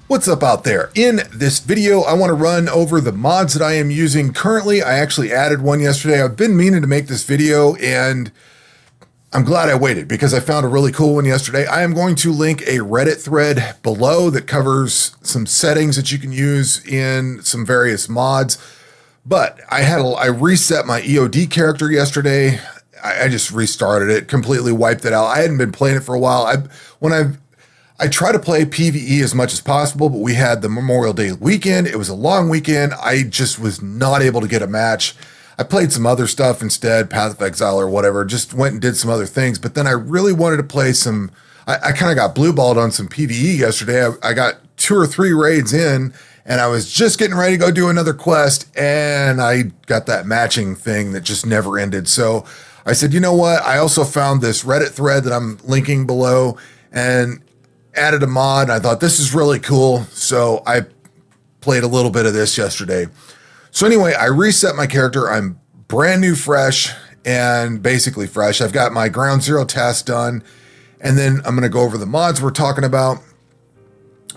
What's up out there? In this video, I want to run over the mods that I am using currently. I actually added one yesterday. I've been meaning to make this video and I'm glad I waited because I found a really cool one yesterday. I am going to link a Reddit thread below that covers some settings that you can use in some various mods. But I reset my EOD character yesterday. I just restarted it, completely wiped it out. I hadn't been playing it for a while. I try to play PvE as much as possible, but we had the Memorial Day weekend. It was a long weekend. I just was not able to get a match. I played some other stuff instead, Path of Exile or whatever, just went and did some other things. But then I really wanted to play some, I kind of got blue-balled on some PvE yesterday. I got 2 or 3 raids in, and I was just getting ready to go do another quest, and I got that matching thing that just never ended. So I said, you know what? I also found this Reddit thread that I'm linking below, and added a mod. I thought this is really cool. So I played a little bit of this yesterday. So anyway, I reset my character. I'm brand new, fresh, and basically fresh. I've got my ground zero task done. And then I'm going to go over the mods we're talking about.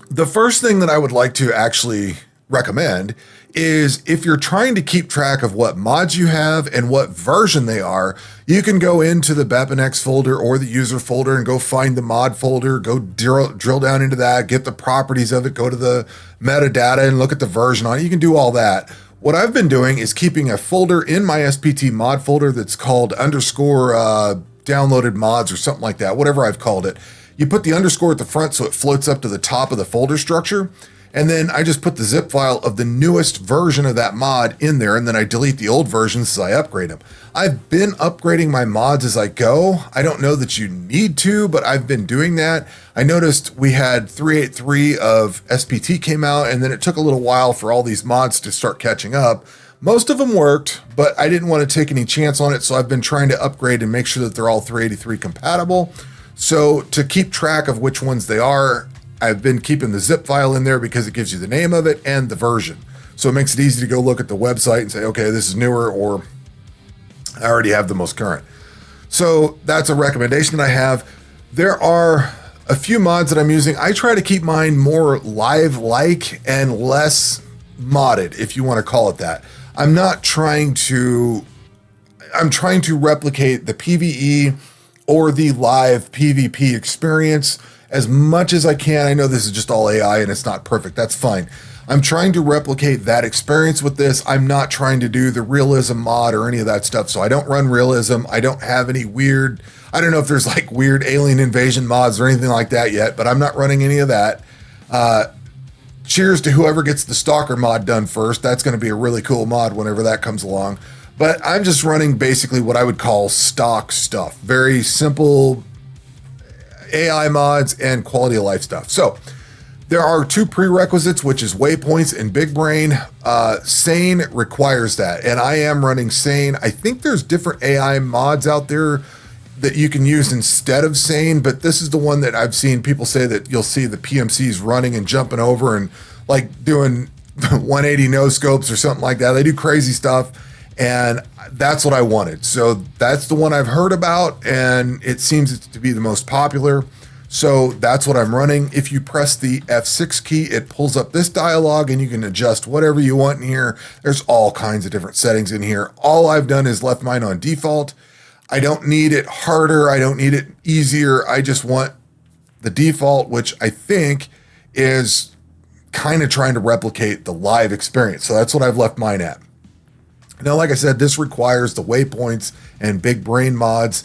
The first thing that I would like to actually recommend is if you're trying to keep track of what mods you have and what version they are, you can go into the BepInEx folder or the user folder and go find the mod folder, go drill down into that, get the properties of it, go to the metadata and look at the version on it. You can do all that. What I've been doing is keeping a folder in my SPT mod folder that's called underscore downloaded mods or something like that, whatever I've called it. You put the underscore at the front so it floats up to the top of the folder structure. And then I just put the zip file of the newest version of that mod in there, and then I delete the old versions as I upgrade them. I've been upgrading my mods as I go. I don't know that you need to, but I've been doing that. I noticed we had 383 of SPT came out, and then it took a little while for all these mods to start catching up. Most of them worked, but I didn't want to take any chance on it, so I've been trying to upgrade and make sure that they're all 383 compatible. So to keep track of which ones they are, I've been keeping the zip file in there because it gives you the name of it and the version. So it makes it easy to go look at the website and say, okay, this is newer, or I already have the most current. So that's a recommendation that I have. There are a few mods that I'm using. I try to keep mine more live-like and less modded, if you want to call it that. I'm trying to replicate the PvE or the live PvP experience as much as I can. I know this is just all AI and it's not perfect. That's fine. I'm trying to replicate that experience with this. I'm not trying to do the realism mod or any of that stuff. So I don't run realism. I don't have any weird, I don't know if there's like weird alien invasion mods or anything like that yet, but I'm not running any of that. Cheers to whoever gets the stalker mod done first. That's going to be a really cool mod whenever that comes along. But I'm just running basically what I would call stock stuff. Very simple AI mods and quality of life stuff. So there are 2 prerequisites, which is Waypoints and Bigbrain. SAIN requires that, and I am running SAIN. I think there's different AI mods out there that you can use instead of SAIN, but this is the one that I've seen people say that you'll see the PMCs running and jumping over and like doing 180 no scopes or something like that. They do crazy stuff, and that's what I wanted. So that's the one I've heard about, and it seems to be the most popular. So that's what I'm running. If you press the F6 key, it pulls up this dialog and you can adjust whatever you want in here. There's all kinds of different settings in here. All I've done is left mine on default. I don't need it harder. I don't need it easier. I just want the default, which I think is kind of trying to replicate the live experience. So that's what I've left mine at. Now, like I said, this requires the Waypoints and Bigbrain mods,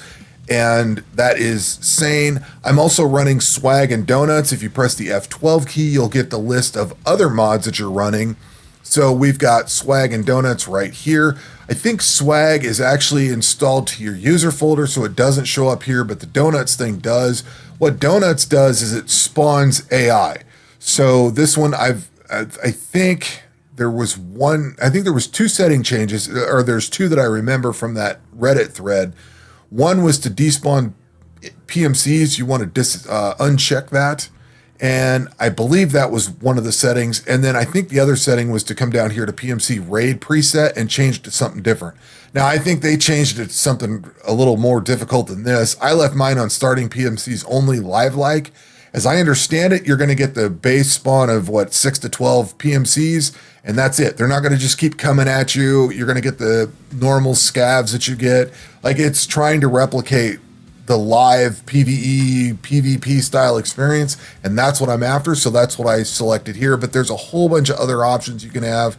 and that is SAIN. I'm also running Swag and Donuts. If you press the F12 key, you'll get the list of other mods that you're running. So we've got Swag and Donuts right here. I think Swag is actually installed to your user folder, so it doesn't show up here, but the Donuts thing does. What Donuts does is it spawns AI. So this one, I think there was 2 setting changes, or there's 2 that I remember from that Reddit thread. One was to despawn PMCs. You want to uncheck that. And I believe that was one of the settings. And then I think the other setting was to come down here to PMC raid preset and change it to something different. Now, I think they changed it to something a little more difficult than this. I left mine on starting PMCs only live-like. As I understand it, you're going to get the base spawn of what, 6 to 12 PMCs, and that's it. They're not going to just keep coming at you. You're going to get the normal scavs that you get. Like, it's trying to replicate the live PvE, PvP style experience, and that's what I'm after. So that's what I selected here. But there's a whole bunch of other options you can have,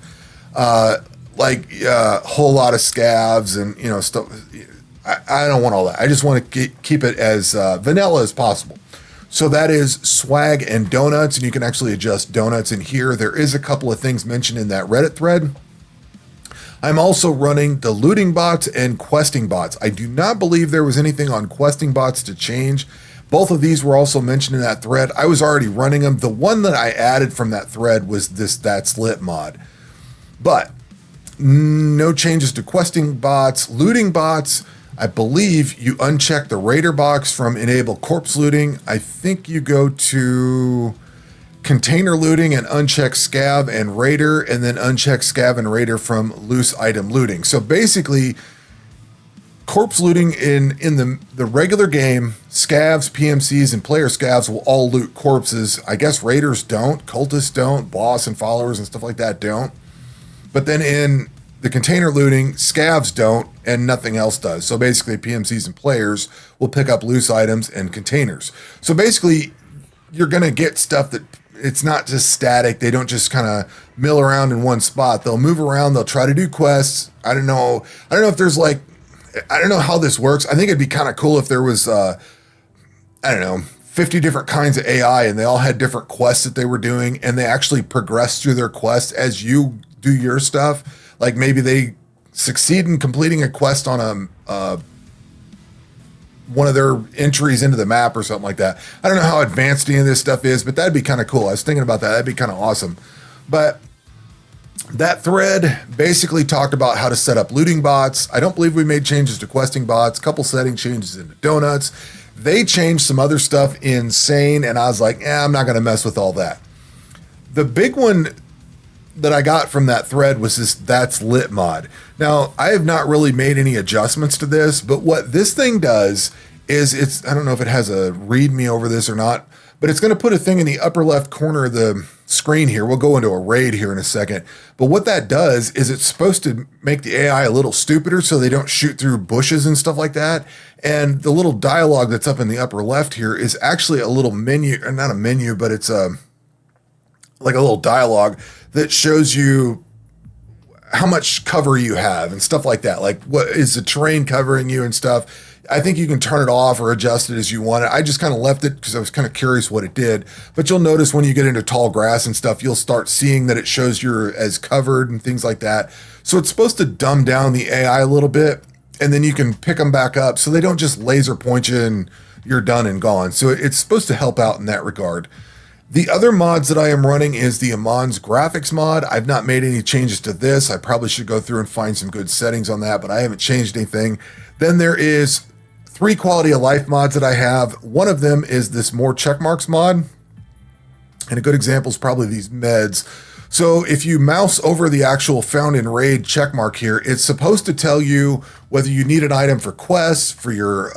like a whole lot of scavs and, you know, stuff. I don't want all that. I just want to keep it as vanilla as possible. So that is swag and donuts, and you can actually adjust donuts in here. There is a couple of things mentioned in that Reddit thread. I'm also running the looting bots and questing bots. I do not believe there was anything on questing bots to change. Both of these were also mentioned in that thread. I was already running them. The one that I added from that thread was this ThatsLit mod. But no changes to questing bots. Looting bots, I believe you uncheck the raider box from enable corpse looting. I think you go to container looting and uncheck scav and raider, and then uncheck scav and raider from loose item looting. So basically, corpse looting in the regular game, scavs, PMCs, and player scavs will all loot corpses. I guess raiders don't, cultists don't, boss and followers and stuff like that don't. But then in the container looting, scavs don't, and nothing else does. So basically, PMCs and players will pick up loose items and containers. So basically, you're going to get stuff that it's not just static. They don't just kind of mill around in one spot. They'll move around. They'll try to do quests. I don't know if there's like, I don't know how this works. I think it'd be kind of cool if there was, 50 different kinds of AI, and they all had different quests that they were doing, and they actually progress through their quests as you do your stuff. Like maybe they succeed in completing a quest on one of their entries into the map or something like that. I don't know how advanced any of this stuff is, but that'd be kind of cool. I was thinking about that. That'd be kind of awesome. But that thread basically talked about how to set up looting bots. I don't believe we made changes to questing bots, couple setting changes into donuts. They changed some other stuff in SAIN, and I was like, I'm not going to mess with all that. The big one that I got from that thread was this ThatsLit mod. Now, I have not really made any adjustments to this, but what this thing does is I don't know if it has a readme over this or not, but it's going to put a thing in the upper left corner of the screen here. We'll go into a raid here in a second. But what that does is it's supposed to make the AI a little stupider so they don't shoot through bushes and stuff like that. And the little dialogue that's up in the upper left here is actually a little menu, or not a menu, but it's like a little dialogue that shows you how much cover you have and stuff like that. Like, what is the terrain covering you and stuff. I think you can turn it off or adjust it as you want it. I just kind of left it because I was kind of curious what it did. But you'll notice when you get into tall grass and stuff, you'll start seeing that it shows you're as covered and things like that. So it's supposed to dumb down the AI a little bit, and then you can pick them back up so they don't just laser point you and you're done and gone. So it's supposed to help out in that regard. The other mods that I am running is the Amands Graphics mod. I've not made any changes to this. I probably should go through and find some good settings on that, but I haven't changed anything. Then there is 3 quality of life mods that I have. One of them is this more checkmarks mod. And a good example is probably these meds. So if you mouse over the actual found in raid checkmark here, it's supposed to tell you whether you need an item for quests, for your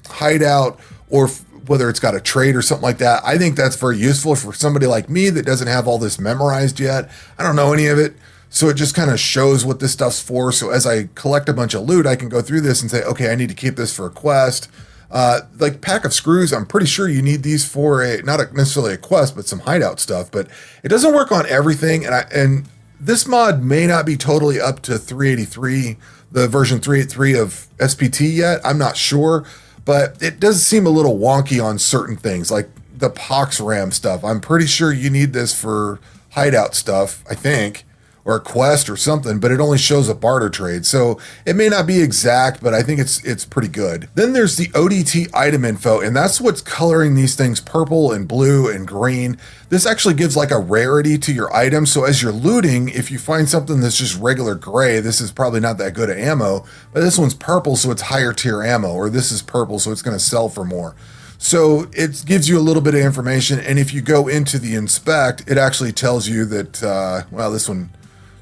hideout, or whether it's got a trade or something like that. I think that's very useful for somebody like me that doesn't have all this memorized yet. I don't know any of it. So it just kind of shows what this stuff's for. So as I collect a bunch of loot, I can go through this and say, okay, I need to keep this for a quest. Like pack of screws, I'm pretty sure you need these for not necessarily a quest, but some hideout stuff. But it doesn't work on everything. And this mod may not be totally up to 383, the version 383 of SPT yet. I'm not sure. But it does seem a little wonky on certain things, like the Pox RAM stuff. I'm pretty sure you need this for hideout stuff, I think, or a quest or something, but it only shows a barter trade. So it may not be exact, but I think it's pretty good. Then there's the ODT Item Info, and that's what's coloring these things purple and blue and green. This actually gives like a rarity to your item. So as you're looting, if you find something that's just regular gray, this is probably not that good of ammo, but this one's purple, so it's higher tier ammo, or this is purple, so it's going to sell for more. So it gives you a little bit of information. And if you go into the inspect, it actually tells you that, well, this one,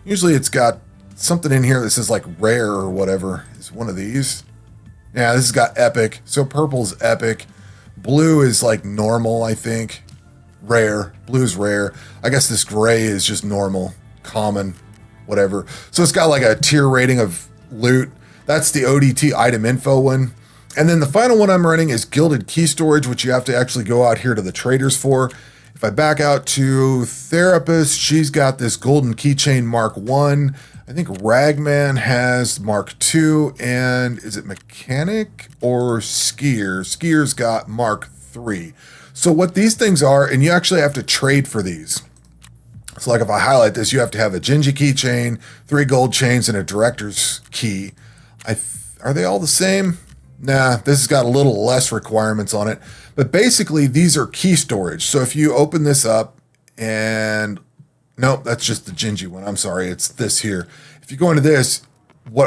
usually it's got something in here that says like rare or whatever. Is one of these. Yeah, this has got epic. So purple's epic. Blue is like normal, I think. Rare. Blue is rare. I guess this gray is just normal, common, whatever. So it's got like a tier rating of loot. That's the ODT Item Info one. And then the final one I'm running is Gilded Key Storage, which you have to actually go out here to the traders for. If I back out to Therapist, she's got this golden keychain Mark 1. I think Ragman has Mark 2, and is it Mechanic or Skier? Skier's got Mark 3. So what these things are, and you actually have to trade for these. So like if I highlight this, you have to have a Gingy keychain, 3 gold chains, and a director's key. Are they all the same? Nah, this has got a little less requirements on it. But basically, these are key storage. So if you open this up and... Nope, that's just the Gingy one. I'm sorry, it's this here. If you go into this,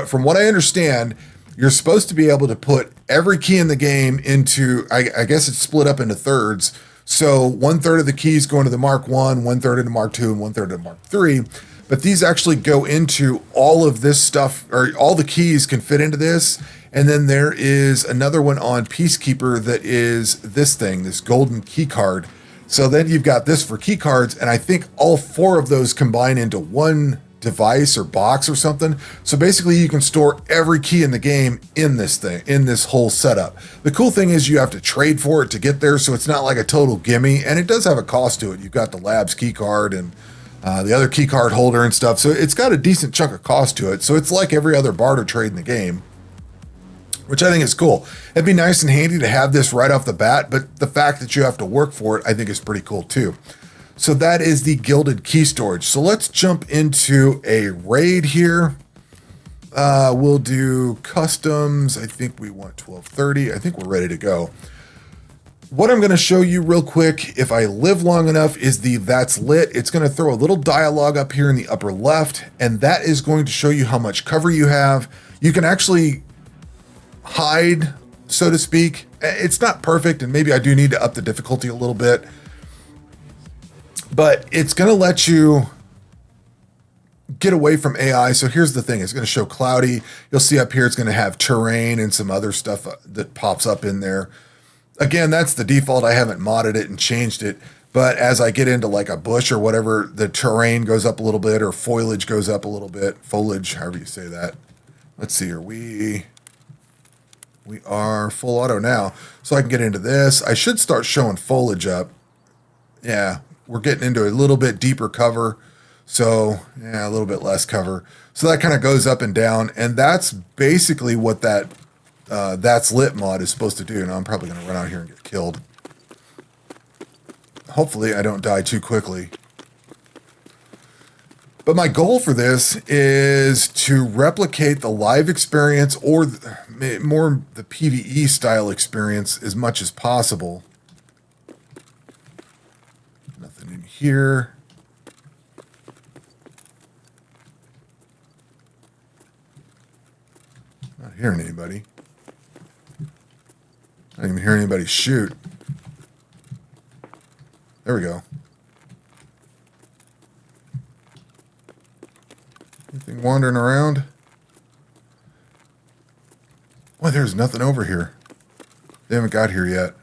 from what I understand, you're supposed to be able to put every key in the game into... I guess it's split up into thirds. So 1/3 of the keys go into the Mark 1, 1/3 into Mark 2, and 1/3 into Mark 3. But these actually go into all of this stuff, or all the keys can fit into this. And then there is another one on Peacekeeper that is this thing, this golden key card. So then you've got this for key cards, and I think all 4 of those combine into one device or box or something. So basically you can store every key in the game in this thing, in this whole setup. The cool thing is you have to trade for it to get there, so it's not like a total gimme, and it does have a cost to it. You've got the Labs key card and the other key card holder and stuff, so it's got a decent chunk of cost to it. So it's like every other barter trade in the game, which I think is cool. It'd be nice and handy to have this right off the bat, but the fact that you have to work for it, I think is pretty cool too. So that is the Gilded Key Storage. So let's jump into a raid here. We'll do customs. I think we want 1230. I think we're ready to go. What I'm going to show you real quick, if I live long enough, is the ThatsLit. It's going to throw a little dialogue up here in the upper left, and that is going to show you how much cover you have. You can actually hide, so to speak. It's not perfect, and maybe I do need to up the difficulty a little bit, but it's going to let you get away from AI. So here's the thing. It's going to show cloudy. You'll see up here it's going to have terrain and some other stuff that pops up in there. Again, that's the default. I haven't modded it and changed it. But as I get into like a bush or whatever, the terrain goes up a little bit, or foliage goes up a little bit. Foliage, however you say that. Let's see here. We are full auto now. So I can get into this. I should start showing foliage up. Yeah, we're getting into a little bit deeper cover. So yeah, a little bit less cover. So that kind of goes up and down. And that's basically what that ThatsLit mod is supposed to do. Now I'm probably going to run out here and get killed. Hopefully I don't die too quickly. But my goal for this is to replicate the live experience, or more the PvE style experience, as much as possible. Nothing in here. Not hearing anybody. I didn't even hear anybody shoot. There we go. Anything wandering around? Boy, there's nothing over here. They haven't got here yet.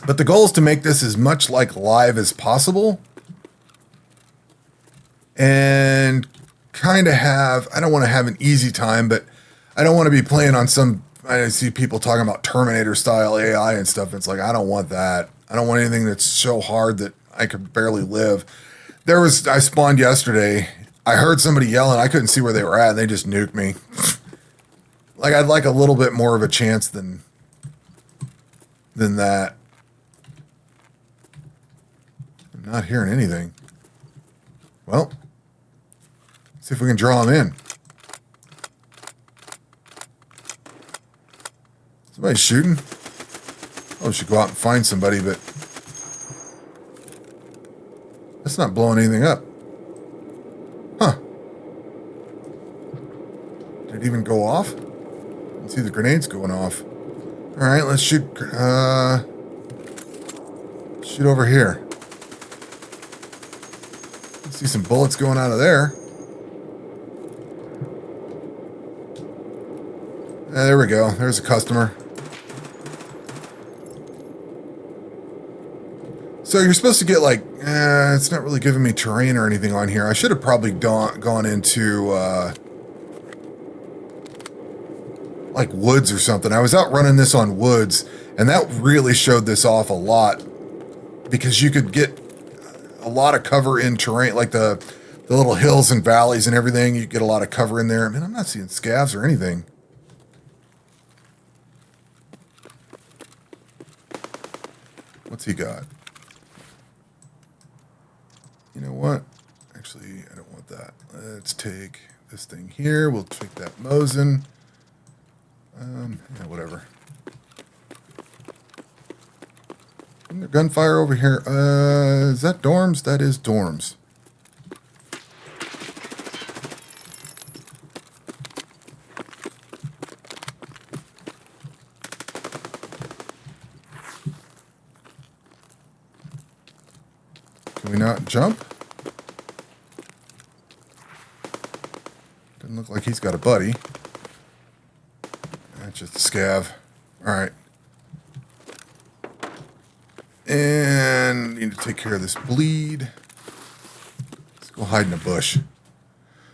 But the goal is to make this as much like live as possible. And kind of have, I don't want to have an easy time, but I don't want to be playing on some, I see people talking about Terminator style AI and stuff. It's like, I don't want that. I don't want anything that's so hard that I could barely live. I spawned yesterday. I heard somebody yelling. I couldn't see where they were at, and they just nuked me. Like, I'd like a little bit more of a chance than that. I'm not hearing anything. Well, see if we can draw them in. Somebody's shooting. Oh, we should go out and find somebody, but that's not blowing anything up. Huh. Did it even go off? I can see the grenades going off. All right, let's shoot. Shoot over here. See some bullets going out of there. There we go. There's a customer. So you're supposed to get like, it's not really giving me terrain or anything on here. I should have probably gone into like woods or something. I was out running this on woods, and that really showed this off a lot because you could get a lot of cover in terrain, like the little hills and valleys and everything. You get a lot of cover in there. I mean, I'm not seeing scavs or anything. What's he got? You know what? Actually, I don't want that. Let's take this thing here. We'll take that Mosin. Yeah, whatever. Isn't there gunfire over here? Is that dorms? That is dorms. Can we not jump? Doesn't look like he's got a buddy. That's just a scav. All right. And need to take care of this bleed. Let's go hide in a bush.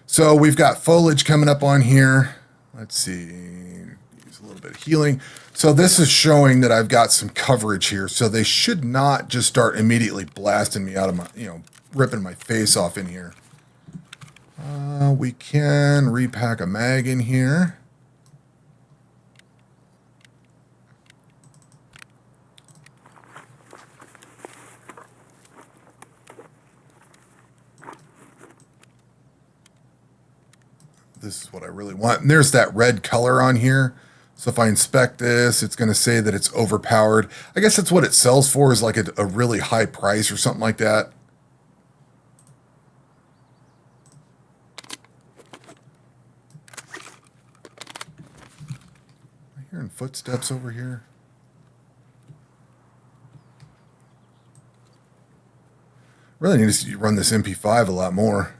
So we've got foliage coming up on here. Let's see. Use a little bit of healing. So this is showing that I've got some coverage here. So they should not just start immediately blasting me out of my, ripping my face off in here. We can repack a mag in here. This is what I really want. And there's that red color on here. So if I inspect this, it's going to say that it's overpowered. I guess that's what it sells for, is like a really high price or something like that. Am I hearing footsteps over here? Really need to run this MP5 a lot more.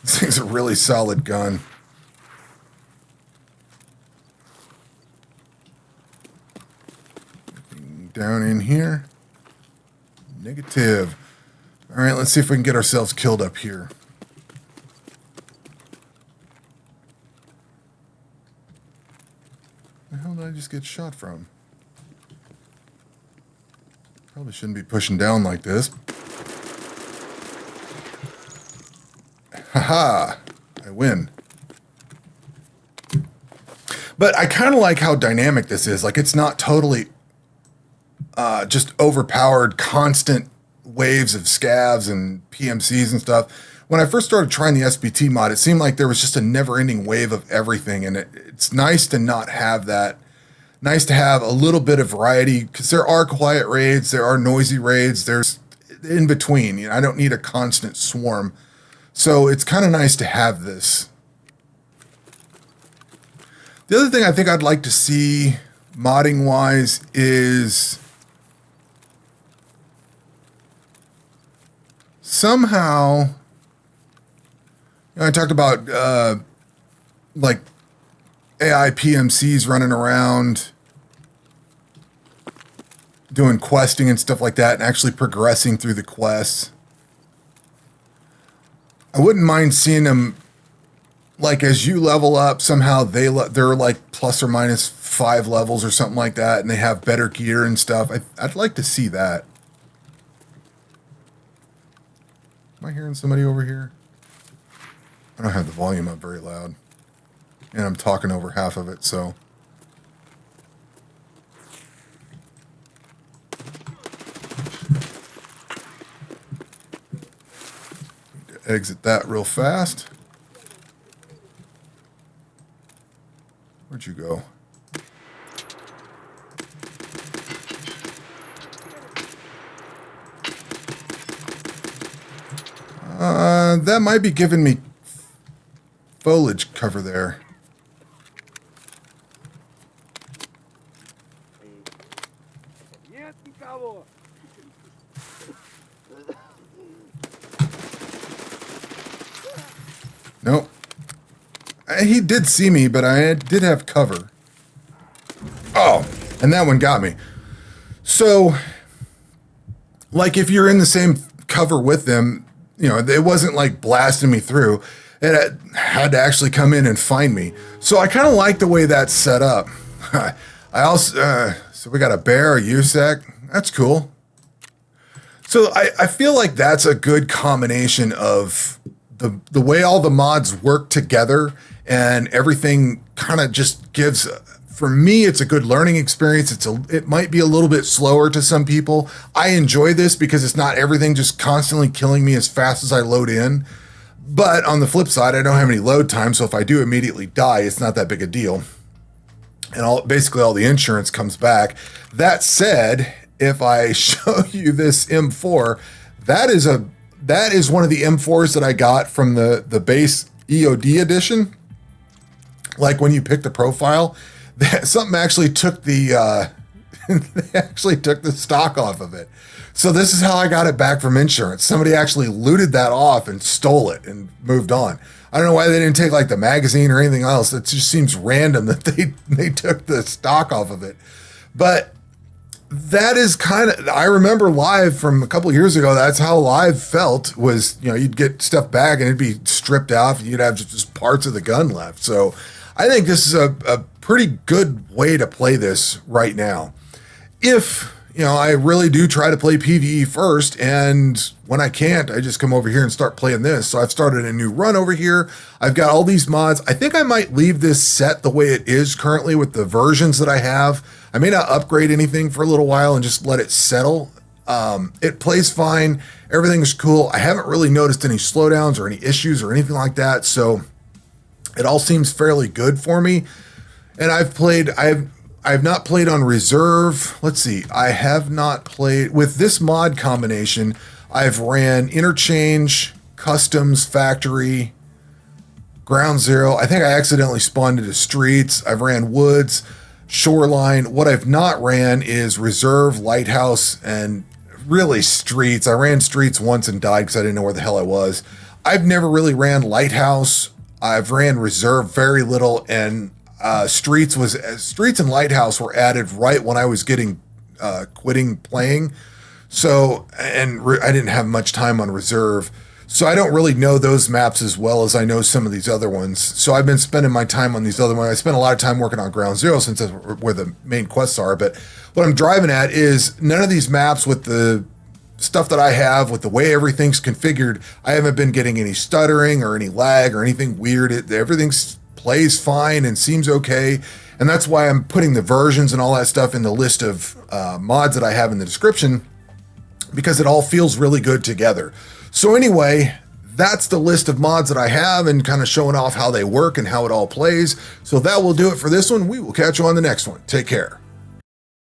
This thing's a really solid gun. Down in here. Negative. All right, let's see if we can get ourselves killed up here. Where the hell did I just get shot from? Probably shouldn't be pushing down like this. Haha, I win. But I kind of like how dynamic this is. Like, it's not totally just overpowered, constant waves of scavs and PMCs and stuff. When I first started trying the SPT mod, it seemed like there was just a never-ending wave of everything, and it's nice to not have that. Nice to have a little bit of variety, because there are quiet raids, there are noisy raids, there's in between. I don't need a constant swarm. So it's kind of nice to have this. The other thing I think I'd like to see modding wise is somehow, I talked about like AI PMCs running around doing questing and stuff like that, and actually progressing through the quests. I wouldn't mind seeing them, like, as you level up, somehow they're like plus or minus 5 levels or something like that, and they have better gear and stuff. I'd like to see that. Am I hearing somebody over here? I don't have the volume up very loud, and I'm talking over half of it, so. Exit that real fast. Where'd you go? That might be giving me foliage cover there. Nope. he did see me, but I did have cover. Oh, and that one got me. So, like, if you're in the same cover with them, you know, it wasn't like blasting me through. It had to actually come in and find me. So I kind of like the way that's set up. I also, so we got a bear, a USAC. That's cool. So I feel like that's a good combination of the way all the mods work together, and everything kind of just gives, for me, it's a good learning experience. It might be a little bit slower to some people. I enjoy this because it's not everything just constantly killing me as fast as I load in. But on the flip side, I don't have any load time, so if I do immediately die, it's not that big a deal. And basically all the insurance comes back. That said, if I show you this M4, that is one of the M4s that I got from the base EOD edition. Like when you pick the profile, something actually took the they actually took the stock off of it. So this is how I got it back from insurance. Somebody actually looted that off and stole it and moved on. I don't know why they didn't take like the magazine or anything else. It just seems random that they took the stock off of it. But that is kind of, I remember live from a couple of years ago, that's how live felt, was, you know, you'd get stuff back and it'd be stripped off and you'd have just parts of the gun left. So I think this is a pretty good way to play this right now. If, you know, I really do try to play PvE first, and when I can't, I just come over here and start playing this. So I've started a new run over here. I've got all these mods. I think I might leave this set the way it is currently with the versions that I have. I may not upgrade anything for a little while and just let it settle. It plays fine. Everything's cool. I haven't really noticed any slowdowns or any issues or anything like that. So it all seems fairly good for me. And I've not played on reserve. Let's see. I have not played with this mod combination. I've ran interchange, customs, factory, ground zero. I think I accidentally spawned into streets. I've ran woods, shoreline. What I've not ran is reserve, lighthouse, and really streets. I ran streets once and died because I didn't know where the hell I was. I've never really ran lighthouse. I've ran reserve very little, and streets and lighthouse were added right when I was quitting playing. So, and I didn't have much time on reserve. So I don't really know those maps as well as I know some of these other ones. So I've been spending my time on these other ones. I spent a lot of time working on ground zero since that's where the main quests are. But what I'm driving at is none of these maps with the stuff that I have, with the way everything's configured, I haven't been getting any stuttering or any lag or anything weird. Everything plays fine and seems okay. And that's why I'm putting the versions and all that stuff in the list of mods that I have in the description, because it all feels really good together. So anyway, that's the list of mods that I have and kind of showing off how they work and how it all plays. So that will do it for this one. We will catch you on the next one. Take care.